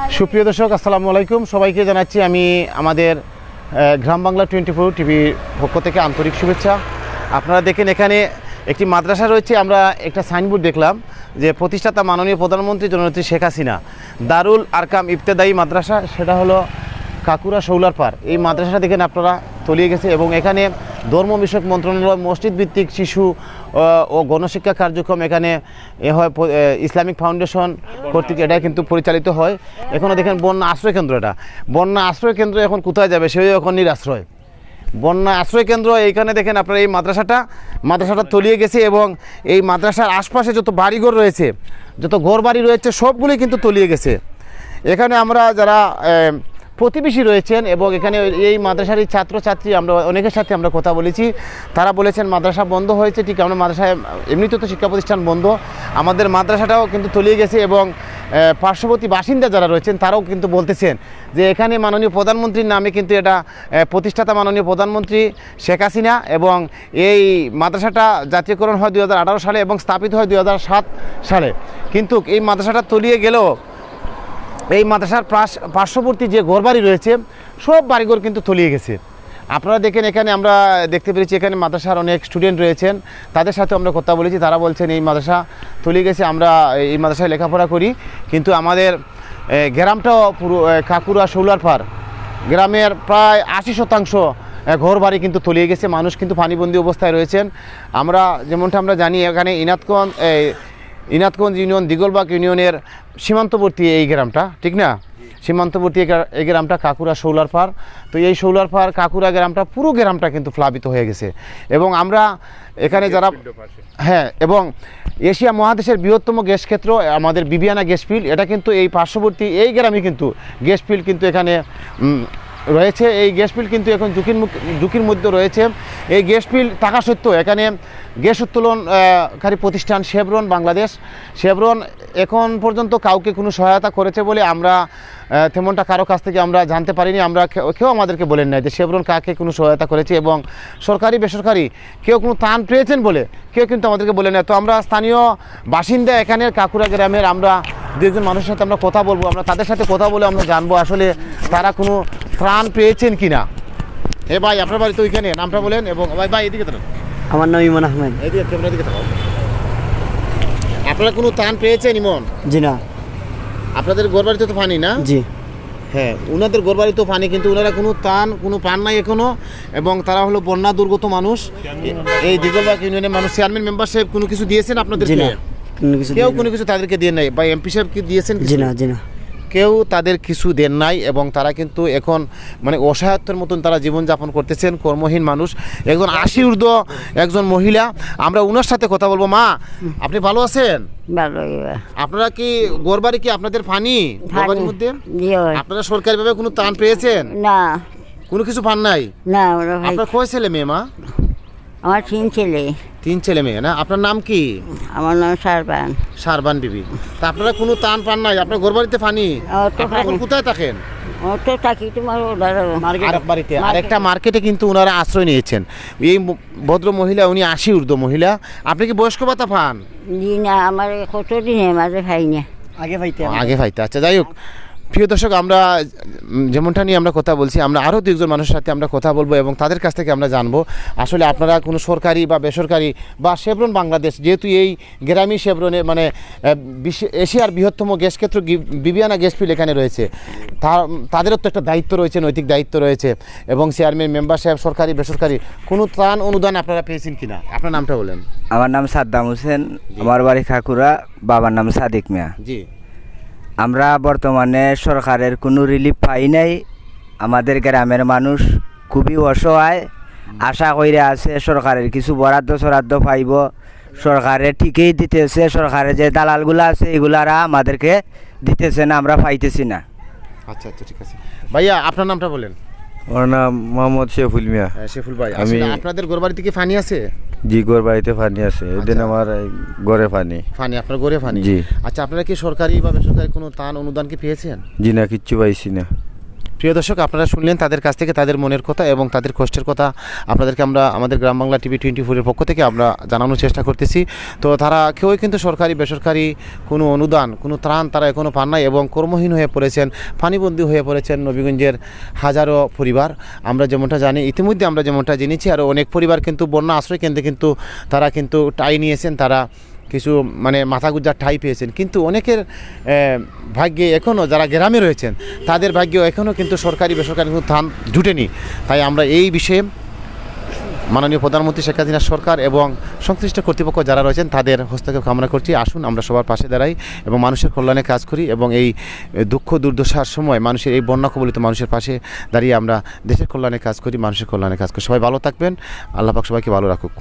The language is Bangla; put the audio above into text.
সুপ্রিয় দর্শক, আসসালামু আলাইকুম। সবাইকে জানাচ্ছি আমি আমাদের গ্রাম বাংলা 24 টিভির পক্ষ থেকে আন্তরিক শুভেচ্ছা। আপনারা দেখেন এখানে একটি মাদ্রাসা রয়েছে। আমরা একটা সাইনবোর্ড দেখলাম যে প্রতিষ্ঠাতা মাননীয় প্রধানমন্ত্রী জননেত্রী শেখ হাসিনা দারুল আরকাম ইবতেদায়ী মাদ্রাসা, সেটা হলো কাকুরা শৌলার পার। এই মাদ্রাসাটা দেখেন আপনারা তলিয়ে গেছে এবং এখানে ধর্ম বিষয়ক মন্ত্রণালয়, মসজিদ ভিত্তিক শিশু ও গণশিক্ষা কার্যক্রম এখানে হয় ইসলামিক ফাউন্ডেশন কর্তৃক এটা কিন্তু পরিচালিত হয়। এখনও দেখেন বন্যা আশ্রয় কেন্দ্র, এটা বন্যা আশ্রয় কেন্দ্র এখন কোথায় যাবে, সে এখন নিরাশ্রয়। বন্যা আশ্রয় কেন্দ্র এইখানে দেখেন আপনারা এই মাদ্রাসাটা তলিয়ে গেছে এবং এই মাদ্রাসার আশপাশে যত বাড়িঘর রয়েছে, যত ঘরবাড়ি রয়েছে সবগুলি কিন্তু তলিয়ে গেছে। এখানে আমরা যারা প্রতিবেশী রয়েছেন এবং এখানে এই মাদ্রাসার ছাত্রছাত্রী আমরা অনেকের সাথে আমরা কথা বলেছি, তারা বলেছেন মাদ্রাসা বন্ধ হয়েছে। ঠিক আমরা মাদ্রাসায় এমনিতে তো শিক্ষা প্রতিষ্ঠান বন্ধ, আমাদের মাদ্রাসাটাও কিন্তু তলিয়ে গেছে এবং পার্শ্ববর্তী বাসিন্দা যারা রয়েছেন তারাও কিন্তু বলতেছেন যে এখানে মাননীয় প্রধানমন্ত্রীর নামে কিন্তু এটা প্রতিষ্ঠাতা মাননীয় প্রধানমন্ত্রী শেখ হাসিনা এবং এই মাদ্রাসাটা জাতীয়করণ হয় 2018 সালে এবং স্থাপিত হয় 2007 সালে। কিন্তু এই মাদ্রাসাটা তলিয়ে গেলেও এই মাদ্রাসার পার্শ্ববর্তী যে ঘরবাড়ি রয়েছে সব বাড়িঘর কিন্তু তলিয়ে গেছে। আপনারা দেখেন এখানে আমরা দেখতে পেরেছি এখানে মাদ্রাসার অনেক স্টুডেন্ট রয়েছেন, তাদের সাথে আমরা কথা বলেছি, তারা বলছেন এই মাদ্রাসা তলিয়ে গেছে। আমরা এই মাদ্রাসায় লেখাপড়া করি, কিন্তু আমাদের গ্রামটাও পুরো কাকুরা শৌলার পার গ্রামের প্রায় 80% ঘরবাড়ি কিন্তু তলিয়ে গেছে, মানুষ কিন্তু পানিবন্দী অবস্থায় রয়েছেন। আমরা যেমনটা আমরা জানি এখানে ইনাতগঞ্জ ইউনিয়ন, দিগলবাগ ইউনিয়নের সীমান্তবর্তী এই গ্রামটা, ঠিক না, সীমান্তবর্তী এই গ্রামটা কাকুরা শৌলার পার। তো এই শৌলার পার কাকুরা গ্রামটা পুরো গ্রামটা কিন্তু প্লাবিত হয়ে গেছে এবং আমরা এখানে যারা এবং এশিয়া মহাদেশের বৃহত্তম গ্যাস ক্ষেত্র আমাদের বিবিয়ানা গ্যাস ফিল্ড, এটা কিন্তু এই পার্শ্ববর্তী এই গ্রামে কিন্তু গ্যাস ফিল্ড কিন্তু এখানে রয়েছে। এই গ্যাস ফিল্ড কিন্তু এখন ঝুঁকির মধ্যে রয়েছে। এই গ্যাস ফিল্ড থাকা সত্ত্বেও এখানে গ্যাস উত্তোলনকারী প্রতিষ্ঠান শেভরন বাংলাদেশ, শেভরন এখন পর্যন্ত কাউকে কোনো সহায়তা করেছে বলে আমরা তেমনটা কারো কাছ থেকে আমরা জানতে পারিনি। আমরা কেউ আমাদেরকে বলেন নাই যে শেভরন কাকে কোনো সহায়তা করেছে এবং সরকারি বেসরকারি কেউ কোনো ত্রাণ পেয়েছেন বলে কেউ কিন্তু আমাদেরকে বলে নেয়। তো আমরা স্থানীয় বাসিন্দা এখানের কাকুরা গ্রামের আমরা দুজন মানুষের সাথে আমরা কথা বলবো, আমরা তাদের সাথে কথা বলে আমরা জানবো আসলে তারা কোনো ত্রাণ পেয়েছেন কিনা। ভাই আপনার বাড়ি তো ওইখানে, নামটা বলেন এবং ভাই এদিকে তো। আমার নাম ইমন আহমেদ। এদিকে ক্যামেরার দিকে তাকাও। আপনারা কোনো ত্রাণ পেয়েছেন ইমন? জি না। আপনাদের ঘরবাড়িতে তো পানি না? জি হ্যাঁ, ওনাদের ঘরবাড়ি তো পানি, কিন্তু ওনারা কোনো ত্রাণ কোনো পান নাই এখনো এবং তারা হলো বন্যা দুর্গত মানুষ। এই দিগলবাগ ইউনিয়নের মানুষ চেয়ারম্যান মেম্বার সাহেব কোনো কিছু দিয়েছেন আপনাদেরকে? কেউ কোনো কিছু তাদেরকে দিয়ে নাই। বা এমপি সাহেব কি দিয়েছেন? জি না, জি না, কেউ তাদের কিছু দেন নাই এবং তারা কিন্তু এখন মানে অসহায়ত্বের মতন তারা জীবনযাপন করতেছেন, কর্মহীন মানুষ। একজন 80 ঊর্ধ্ব একজন মহিলা, আমরা ওনার সাথে কথা বলবো। মা, আপনি ভালো আছেন? আপনারা কি ঘরবাড়ি কি আপনাদের পানি ঘরবাড়ির মধ্যে? আপনারা সরকারিভাবে কোনো ত্রাণ পেয়েছেন? না, কোনো কিছু পান নাই? না। আপনার কয় ছেলে মেয়ে মা? আমার 3 ছেলে। 3 ছেলে মেয়ে না? আপনার নাম কি? আমার নাম সারবান বিবি। তা আপনারা কোনো ত্রাণ পান নাই? আপনার ঘরবাড়িতে পানি? আপনারা কোথায় থাকেন? বাড়িতে আরেকটা মার্কেটে কিন্তু ওনারা আশ্রয় নিয়েছেন। এই ভদ্র মহিলা উনি 80 ঊর্ধ্ব মহিলা। আপনি কি বয়স্ক ভাতা পান? জি না, আমার কতদিনে মাঝে খাই না, আগে পাইতে। আচ্ছা, যাই হোক প্রিয় দর্শক, আমরা যেমনটা নিয়ে আমরা কথা বলছি, আমরা আরও 2জন মানুষের সাথে আমরা কথা বলবো এবং তাদের কাছ থেকে আমরা জানবো আসলে আপনারা কোনো সরকারি বা বেসরকারি বা শেভরন বাংলাদেশ, যেহেতু এই গ্রামীণ শেভরনে মানে এশিয়ার বৃহত্তম গ্যাস ক্ষেত্র বিবিয়ানা গ্যাস ফিল্ড এখানে রয়েছে, তাদেরও তো একটা দায়িত্ব রয়েছে, নৈতিক দায়িত্ব রয়েছে এবং চেয়ারম্যান মেম্বার সাহেব সরকারি বেসরকারি কোনো ত্রাণ অনুদান আপনারা পেয়েছেন কিনা? আপনার নামটা বলেন। আমার নাম সাদ্দাম হোসেন, আমার বাড়ি কাকুরা, বাবার নাম সাদিক মিয়া। জি। আমরা বর্তমানে সরকারের কোনো রিলিফ পাই নাই। আমাদের মানুষ খুবই অসহায়, আশা করে আছে সরকারের কিছু বরাদ্দ পাইব। সরকারে ঠিকই দিতেছে, সরকারের যে দালালগুলো আছে এগুলারা আমাদেরকে দিতেছে না, আমরা পাইতেছি না। আচ্ছা আচ্ছা, ঠিক আছে ভাইয়া, আপনার নামটা বলেন। আমার নাম মোহাম্মদ শেফুল মিয়া। শেফুল ভাই, আপনাদের ঘরবাড়িতে কি পানি আছে? জি, ঘরবাড়িতে পানি আছে। এদিন আমার ঘরে পানি। আপনার ঘরে পানি? জি। আচ্ছা, আপনারা কি সরকারি বা বেসরকারি কোনো ত্রাণ অনুদান কি পেয়েছেন? জি না, কিচ্ছু পাইছি না। প্রিয় দর্শক, আপনারা শুনলেন তাদের কাছ থেকে তাদের মনের কথা এবং তাদের কষ্টের কথা আপনাদেরকে আমরা আমাদের গ্রাম বাংলা টিভি 24-এর পক্ষ থেকে আমরা জানানোর চেষ্টা করতেছি। তো তারা কেউই কিন্তু সরকারি বেসরকারি কোনো অনুদান কোনো ত্রাণ তারা এখনও পান নাই এবং কর্মহীন হয়ে পড়েছেন, পানিবন্দী হয়ে পড়েছেন নবীগঞ্জের হাজারো পরিবার। আমরা যেমনটা জানি, ইতিমধ্যে আমরা যেমনটা জেনেছি, আরও অনেক পরিবার কিন্তু বন্যা আশ্রয় কেন্দ্রে কিন্তু তারা কিন্তু ঠাঁই নিয়েছেন, তারা কিছু মানে মাথা গুজ্জার ঠাঁই পেয়েছেন। কিন্তু অনেকের ভাগ্যে এখনও যারা গ্রামে রয়েছেন তাদের ভাগ্যেও এখনও কিন্তু সরকারি বেসরকারি কোনো ত্রাণ জুটেনি। তাই আমরা এই বিষয়ে মাননীয় প্রধানমন্ত্রী শেখ হাসিনা সরকার এবং সংশ্লিষ্ট কর্তৃপক্ষ যারা রয়েছেন তাদের হস্তক্ষেপ কামনা করছি। আসুন আমরা সবার পাশে দাঁড়াই এবং মানুষের কল্যাণে কাজ করি এবং এই দুঃখ দুর্দশার সময় মানুষের এই বন্যা কবলিত মানুষের পাশে দাঁড়িয়ে আমরা দেশের কল্যাণে কাজ করি, মানুষের কল্যাণে কাজ করি। সবাই ভালো থাকবেন, আল্লাহ পাক সবাইকে ভালো রাখুক।